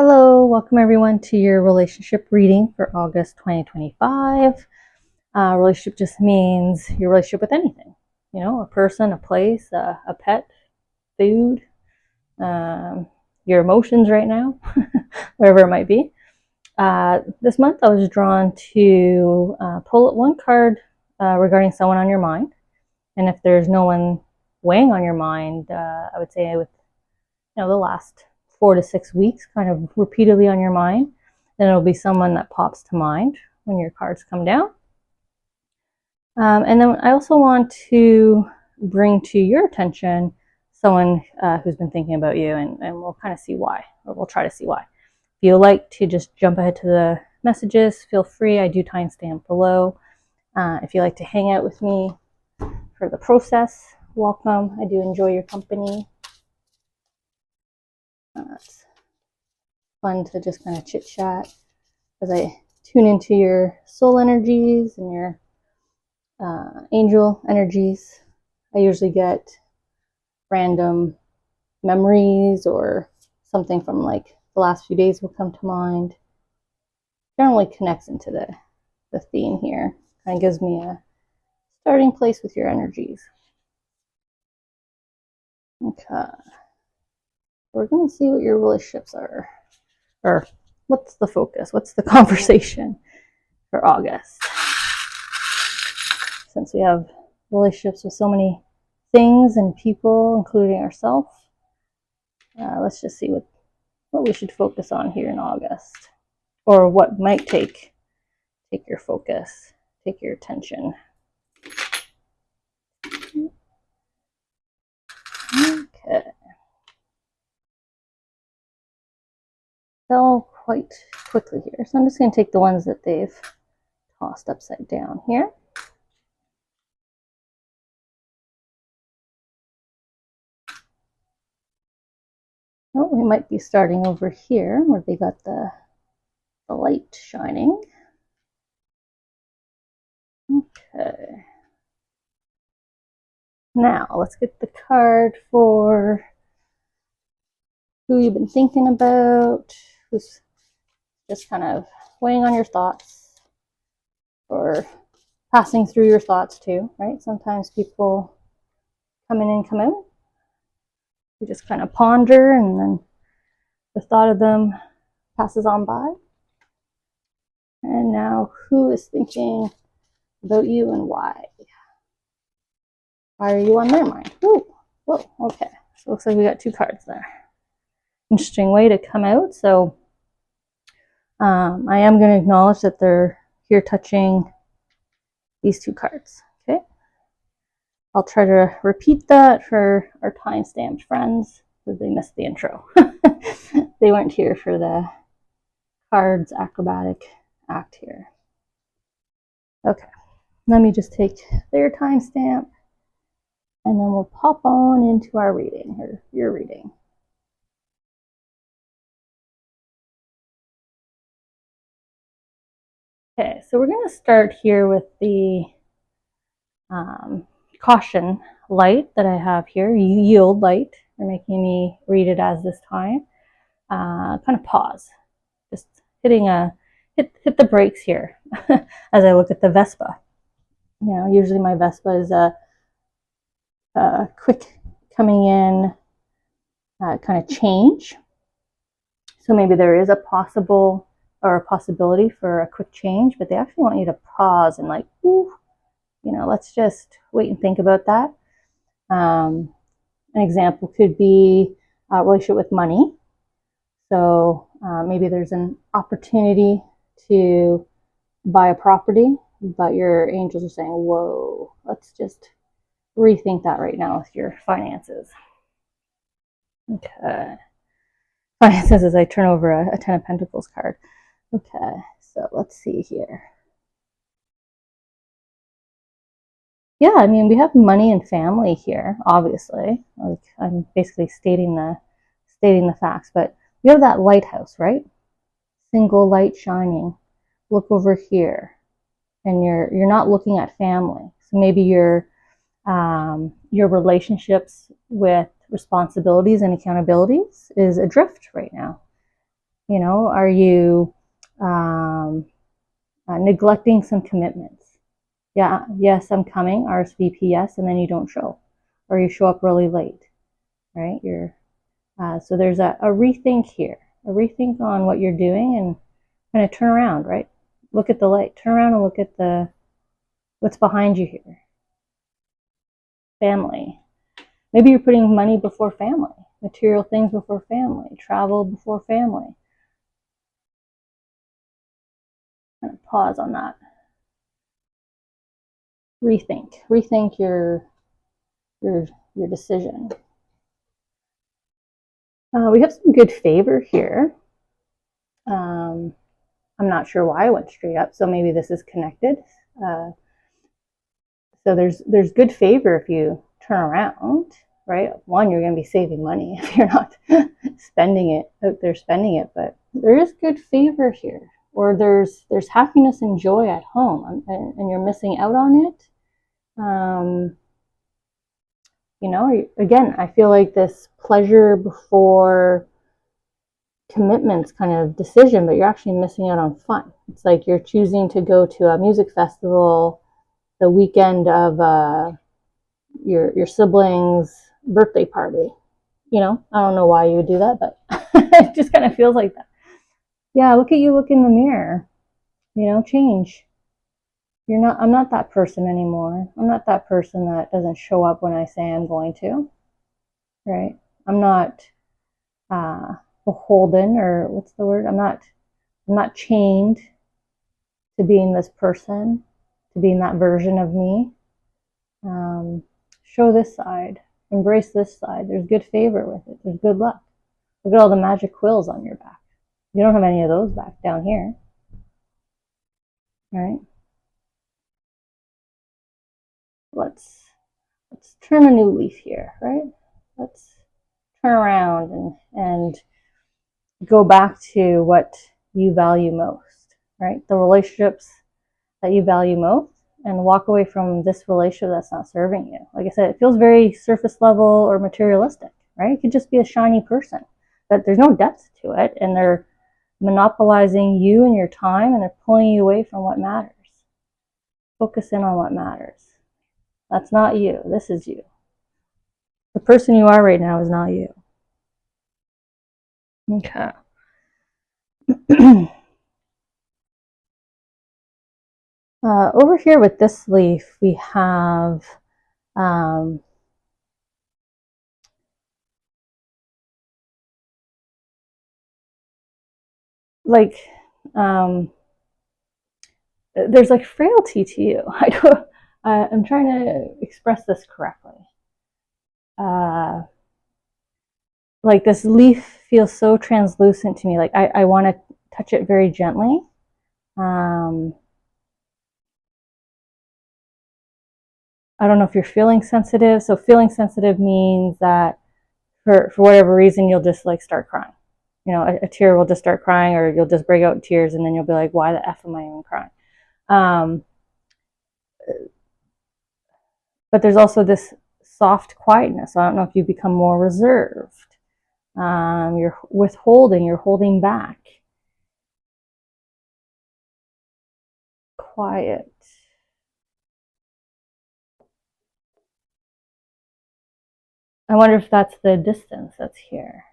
Hello, welcome everyone to your relationship reading for August 2025. Relationship just means your relationship with anything, a person, a place, a pet, food, your emotions right now, whatever it might be. This month I was drawn to pull one card regarding someone on your mind. And if there's no one weighing on your mind, I would say with the last 4 to 6 weeks kind of repeatedly on your mind, then it'll be someone that pops to mind when your cards come down. And then I also want to bring to your attention someone who's been thinking about you, and we'll kind of see why, or we'll try to see why. If you like to just jump ahead to the messages, feel free. I do timestamp below. If you like to hang out with me for the process, welcome. I do enjoy your company. It's fun to just kind of chit chat as I tune into your soul energies and your angel energies. I usually get random memories or something from like the last few days will come to mind. Generally connects into the theme here. Kind of gives me a starting place with your energies. Okay. We're going to see what your relationships are. Or what's the focus? What's the conversation for August? Since we have relationships with so many things and people, including ourselves, let's just see what we should focus on here in August, or what might take your focus, take your attention. Okay. Fell quite quickly here, so I'm just going to take the ones that they've tossed upside down here. Oh, we might be starting over here where they got the light shining. Okay. Now, let's get the card for who you've been thinking about, who's just kind of weighing on your thoughts or passing through your thoughts too, right? Sometimes people come in and come out. You just kind of ponder and then the thought of them passes on by. And now, who is thinking about you and why? Why are you on their mind? Ooh, whoa, okay. So it looks like we got two cards there. Interesting way to come out. So I am going to acknowledge that they're here touching these two cards. Okay. I'll try to repeat that for our time-stamped friends because they missed the intro. They weren't here for the cards acrobatic act here. Okay. Let me just take their timestamp and then we'll pop on into our reading, or your reading. Okay, so we're going to start here with the caution light that I have here, yield light. They're making me read it as this time. Kind of pause, just hitting hit the brakes here as I look at the Vespa. Usually my Vespa is a quick coming in kind of change. So maybe there is a possibility for a quick change, but they actually want you to pause and like, ooh, let's just wait and think about that. An example could be a relationship with money. So maybe there's an opportunity to buy a property, but your angels are saying, whoa, let's just rethink that right now with your finances. Okay. Finances as I turn over a Ten of Pentacles card. Okay, so let's see here. Yeah, I mean, we have money and family here, obviously. Like, I'm basically stating the facts, but we have that lighthouse, right? Single light shining. Look over here, and you're not looking at family. So maybe your relationships with responsibilities and accountabilities is adrift right now. You know, are you neglecting some commitments? Yeah, yes, I'm coming, RSVP, yes, and then you don't show, or you show up really late, right? So there's a rethink here, a rethink on what you're doing, and kind of turn around, right? Look at the light, turn around and look at what's behind you here. Family. Maybe you're putting money before family, material things before family, travel before family. Kind of pause on that. Rethink your decision. We have some good favor here. I'm not sure why I went straight up, so maybe this is connected. So there's good favor if you turn around, right? One, you're going to be saving money if you're not spending it out there spending it, but there is good favor here, or there's happiness and joy at home, and you're missing out on it. You know, again, I feel like this pleasure before commitments kind of decision, but you're actually missing out on fun. It's like you're choosing to go to a music festival the weekend of your sibling's birthday party. You know, I don't know why you would do that, but it just kind of feels like that. Yeah, look at you, look in the mirror. You know, change. I'm not that person anymore. I'm not that person that doesn't show up when I say I'm going to, right? I'm not beholden, or what's the word? I'm not chained to being this person, to being that version of me. Show this side, embrace this side. There's good favor with it. There's good luck. Look at all the magic quills on your back. You don't have any of those back down here, right? Let's turn a new leaf here, right? Let's turn around and go back to what you value most, right? The relationships that you value most, and walk away from this relationship that's not serving you. Like I said, it feels very surface level or materialistic, right? It could just be a shiny person, but there's no depth to it, and they're monopolizing you and your time, and they're pulling you away from what matters. Focus in on what matters. That's not you. This is you. The person you are right now is not you. Okay. Over here with this leaf, we have like there's like frailty to you. I'm trying to express this correctly. Like this leaf feels so translucent to me. Like I want to touch it very gently. I don't know if you're feeling sensitive. So feeling sensitive means that for whatever reason, you'll just like start crying. You know, a tear will just start crying, or you'll just break out in tears, and then you'll be like, why the F am I even crying? But there's also this soft quietness. I don't know if you become more reserved. You're withholding, you're holding back. Quiet. I wonder if that's the distance that's here.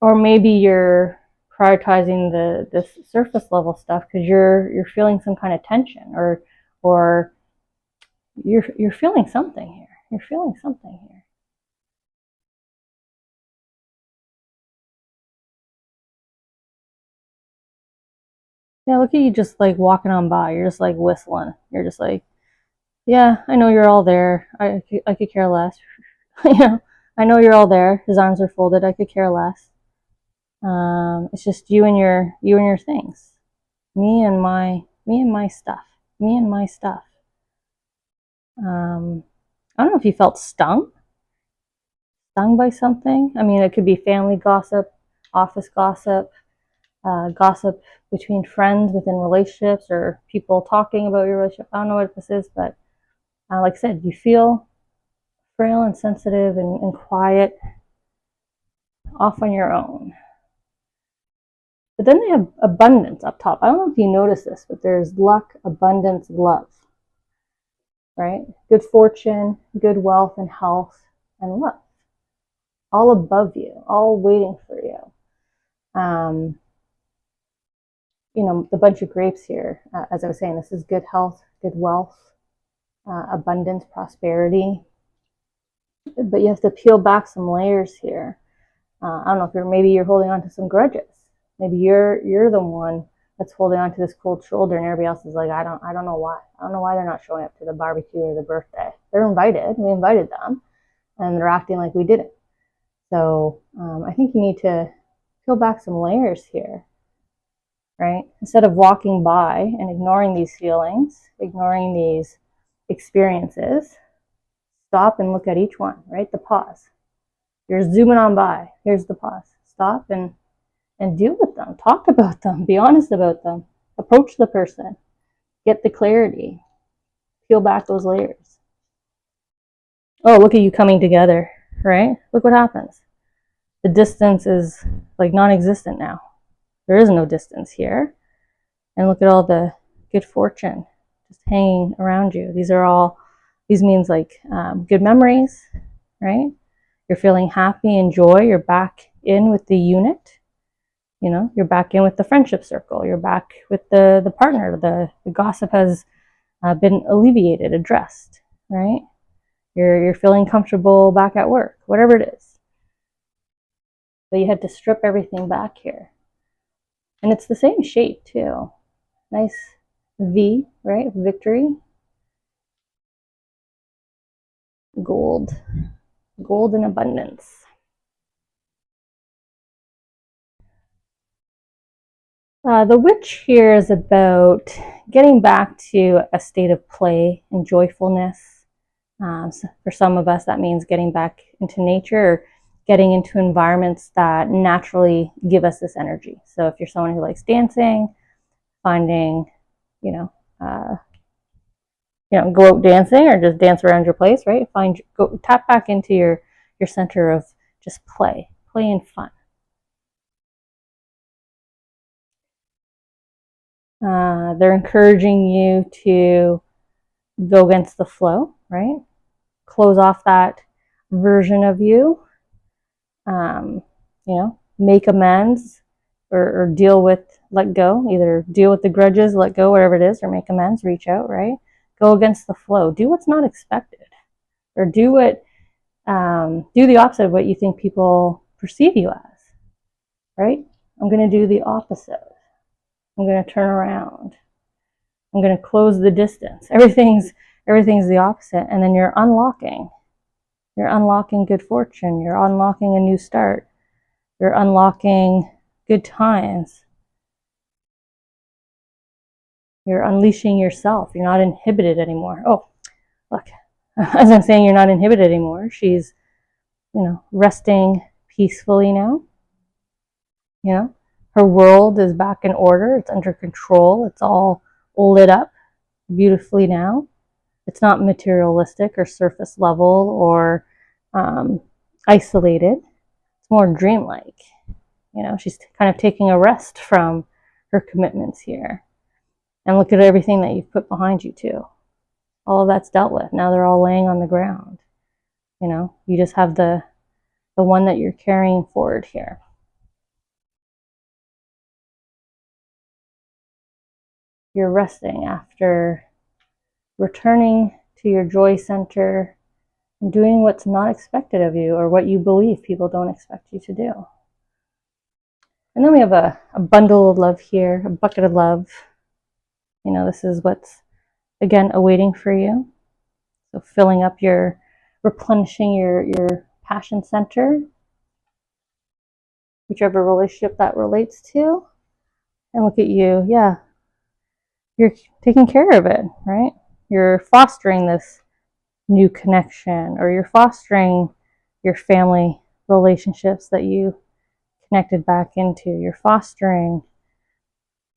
Or maybe you're prioritizing this surface level stuff because you're feeling some kind of tension, or you're feeling something here. You're feeling something here. Yeah, look at you just like walking on by. You're just like whistling. You're just like, yeah, I know you're all there. I could care less. You know, I know you're all there. His arms are folded. I could care less. It's just you and your things. Me and my stuff. Me and my stuff. I don't know if you felt stung by something. I mean, it could be family gossip, office gossip, gossip between friends within relationships, or people talking about your relationship. I don't know what this is, but like I said, you feel frail and sensitive and quiet, off on your own. But then they have abundance up top. I don't know if you notice this, but there's luck, abundance, love, right? Good fortune, good wealth and health and love. All above you, all waiting for you. You know, the bunch of grapes here, as I was saying, this is good health, good wealth, abundance, prosperity. But you have to peel back some layers here. I don't know if maybe you're holding on to some grudges. Maybe you're the one that's holding on to this cold shoulder, and everybody else is like, I don't know why. I don't know why they're not showing up to the barbecue or the birthday. They're invited. We invited them, and they're acting like we didn't. So I think you need to peel back some layers here, right? Instead of walking by and ignoring these feelings, ignoring these experiences, stop and look at each one, right? The pause. You're zooming on by. Here's the pause. Stop and deal with them. Talk about them. Be honest about them. Approach the person. Get the clarity. Peel back those layers. Oh, look at you coming together, right? Look what happens. The distance is like non-existent now. There is no distance here. And look at all the good fortune just hanging around you. These means like good memories, right? You're feeling happy and joy. You're back in with the unit. You know, you're back in with the friendship circle. You're back with the partner. The gossip has been alleviated, addressed, right? You're feeling comfortable back at work, whatever it is. But you had to strip everything back here. And it's the same shape too. Nice V, right? Victory. Gold. Gold in abundance. The witch here is about getting back to a state of play and joyfulness. So for some of us, that means getting back into nature, or getting into environments that naturally give us this energy. So if you're someone who likes dancing, finding, go out dancing or just dance around your place, right? Go tap back into your center of just play and fun. They're encouraging you to go against the flow, right? Close off that version of you. Make amends or deal with, let go. Either deal with the grudges, let go, whatever it is, or make amends, reach out, right? Go against the flow. Do what's not expected, or do the opposite of what you think people perceive you as, right? I'm going to do the opposite. I'm going to turn around. I'm going to close the distance. Everything's the opposite. And then you're unlocking. You're unlocking good fortune. You're unlocking a new start. You're unlocking good times. You're unleashing yourself. You're not inhibited anymore. Oh, look. As I'm saying, you're not inhibited anymore. She's, resting peacefully now. Her world is back in order. It's under control. It's all lit up beautifully now. It's not materialistic or surface level or isolated. It's more dreamlike. She's kind of taking a rest from her commitments here. And look at everything that you've put behind you too. All of that's dealt with. Now they're all laying on the ground. You just have the one that you're carrying forward here. You're resting after returning to your joy center and doing what's not expected of you, or what you believe people don't expect you to do. And then we have a bundle of love here, a bucket of love. This is what's, again, awaiting for you. So replenishing your passion center, whichever relationship that relates to. And look at you, yeah. You're taking care of it, right? You're fostering this new connection, or you're fostering your family relationships that you connected back into. You're fostering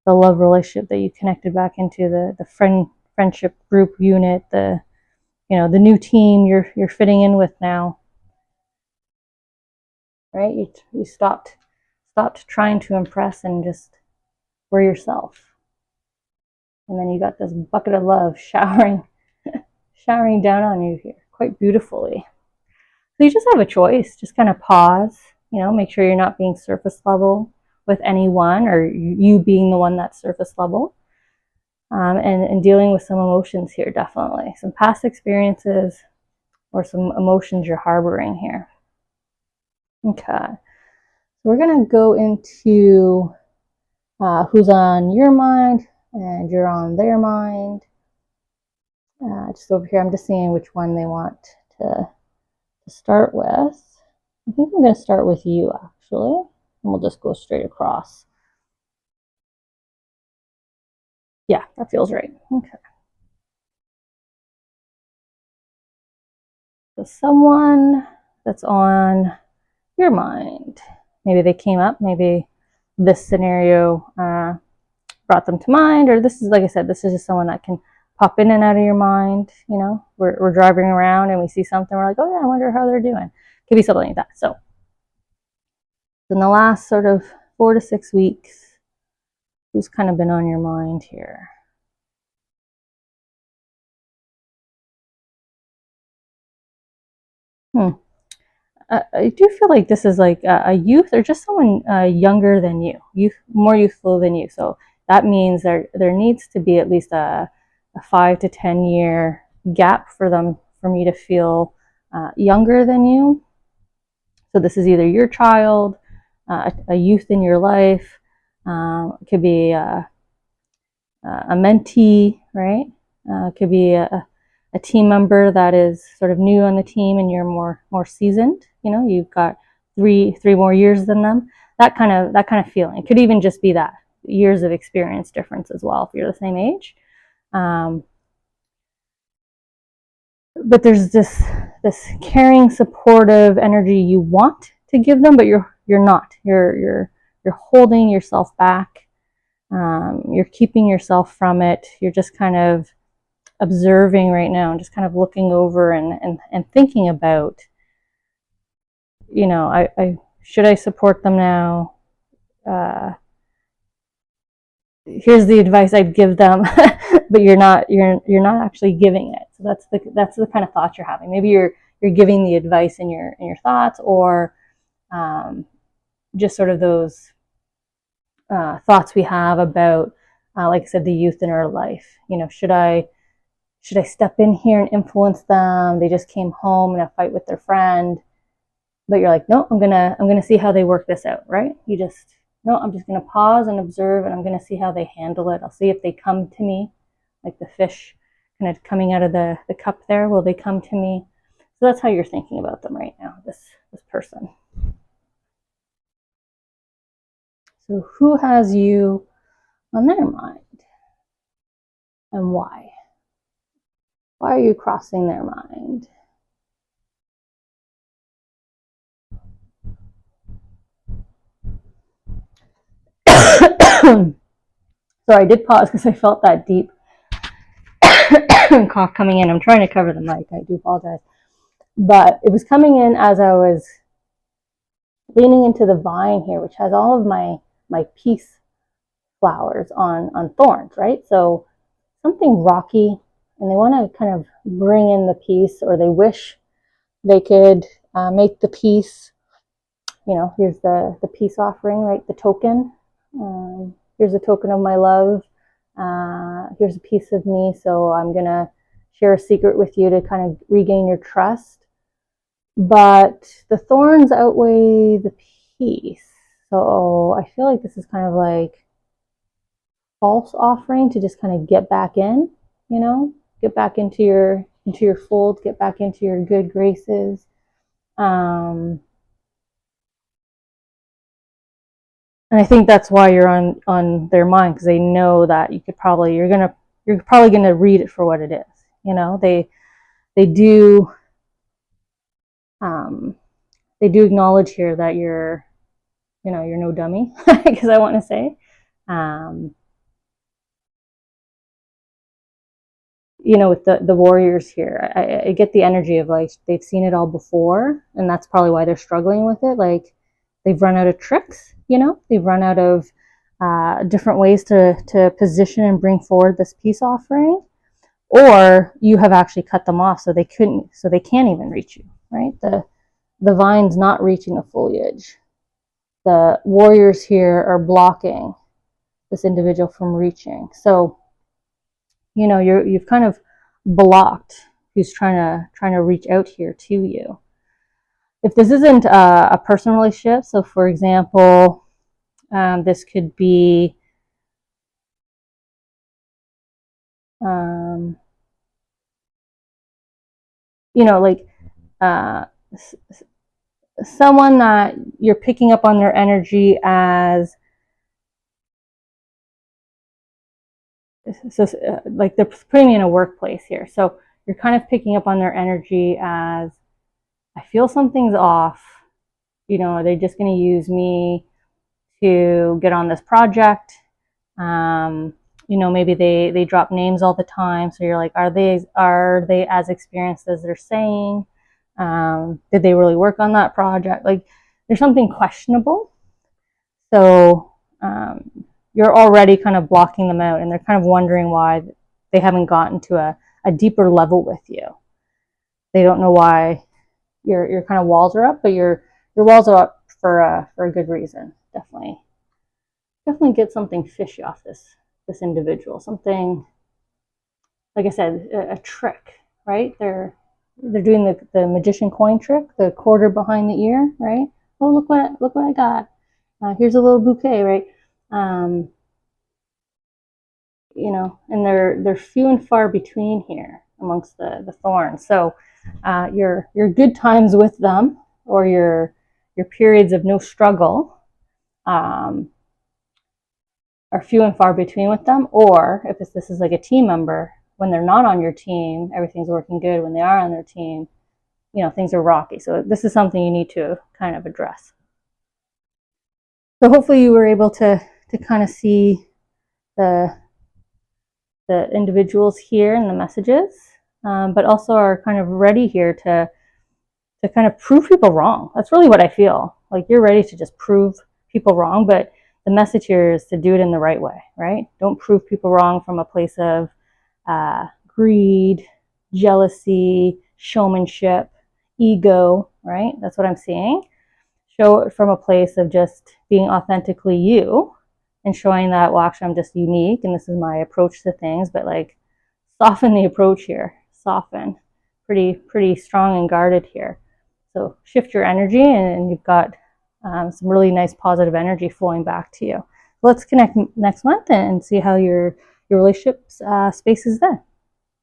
the love relationship that you connected back into, the friendship group unit, the the new team you're fitting in with now, right? You stopped trying to impress and just were yourself. And then you got this bucket of love showering down on you here quite beautifully. So you just have a choice. Just kind of pause, make sure you're not being surface level with anyone, or you being the one that's surface level. And dealing with some emotions here, definitely. Some past experiences or some emotions you're harboring here. Okay. We're going to go into who's on your mind and you're on their mind. Just over here, I'm just seeing which one they want to start with. I think I'm going to start with you, actually. And we'll just go straight across. Yeah, that feels right. Okay. So someone that's on your mind. Maybe they came up, maybe this scenario brought them to mind, or this is, like I said, this is just someone that can pop in and out of your mind. We're driving around and we see something, we're like, oh yeah, I wonder how they're doing. Could be something like that. So in the last sort of 4 to 6 weeks, who's kind of been on your mind here? I do feel like this is like a youth or just someone younger than you, more youthful than you. So that means there needs to be at least a 5 to 10 year gap for me to feel younger than you. So this is either your child, a youth in your life, it could be a mentee, right? It could be a team member that is sort of new on the team and you're more seasoned. You've got three more years than them. That kind of feeling. It could even just be that years of experience difference as well if you're the same age. But there's this caring, supportive energy you want to give them, but you're not. You're holding yourself back. You're keeping yourself from it. You're just kind of observing right now and just kind of looking over and thinking about, I should I support them now? Here's the advice I'd give them, but you're not actually giving it. So that's the kind of thoughts you're having. Maybe you're giving the advice in your thoughts, or just sort of those thoughts we have about, like I said, the youth in our life. Should I step in here and influence them? They just came home in a fight with their friend, but you're like, no, I'm gonna see how they work this out, right? No, I'm just gonna pause and observe, and I'm gonna see how they handle it. I'll see if they come to me, like the fish kind of coming out of the cup there. Will they come to me? So that's how you're thinking about them right now, this person. So who has you on their mind, and why? Why are you crossing their mind? So I did pause because I felt that deep cough coming in. I'm trying to cover the mic. I do apologize. But it was coming in as I was leaning into the vine here, which has all of my peace flowers on thorns, right? So something rocky, and they want to kind of bring in the peace, or they wish they could make the peace. Here's the peace offering, right? The token. Here's a token of my love. Here's a piece of me. So I'm going to share a secret with you to kind of regain your trust. But the thorns outweigh the peace. So I feel like this is kind of like false offering to just kind of get back in, get back into your fold, get back into your good graces. And I think that's why you're on their mind, because they know that you're probably gonna read it for what it is. They do acknowledge here that you're no dummy, because I want to say, you know, with the warriors here, I get the energy of like they've seen it all before, and that's probably why they're struggling with it. Like they've run out of tricks, you know, they've run out of different ways to position and bring forward this peace offering, or you have actually cut them off so they can't even reach you, right? The vine's not reaching the foliage. The warriors here are blocking this individual from reaching. So, you know, you've kind of blocked who's trying to reach out here to you. If this isn't a personal relationship, so for example, this could be you know, like someone that you're picking up on their energy as, so like they're putting me in a workplace here. So you're kind of picking up on their energy as, I feel something's off. You know, are they just going to use me to get on this project? You know, maybe they drop names all the time. So you're like, are they as experienced as they're saying? Did they really work on that project? Like there's something questionable. So you're already kind of blocking them out, and they're kind of wondering why they haven't gotten to a deeper level with you. They don't know why your kind of walls are up, but your walls are up for a good reason. Definitely get something fishy off this individual. Something, like I said, a trick, right? They're doing the magician coin trick, the quarter behind the ear, right? Oh, look what I got. Here's a little bouquet, right? You know, and they're few and far between here amongst the thorns. So your good times with them, or your periods of no struggle, are few and far between with them. Or if this is like a team member, when they're not on your team, everything's working good. When they are on their team, you know, things are rocky. So this is something you need to kind of address. So hopefully you were able to kind of see the individuals here and the messages, but also are kind of ready here to kind of prove people wrong. That's really what I feel. Like you're ready to just prove people wrong, but the message here is to do it in the right way, right? Don't prove people wrong from a place of greed, jealousy, showmanship, ego, right? That's what I'm seeing. Show it from a place of just being authentically you, and showing that, well, actually, I'm just unique and this is my approach to things, but like soften the approach here, soften, pretty strong and guarded here. So shift your energy, and you've got some really nice positive energy flowing back to you. Let's connect next month and see how your relationship space is then.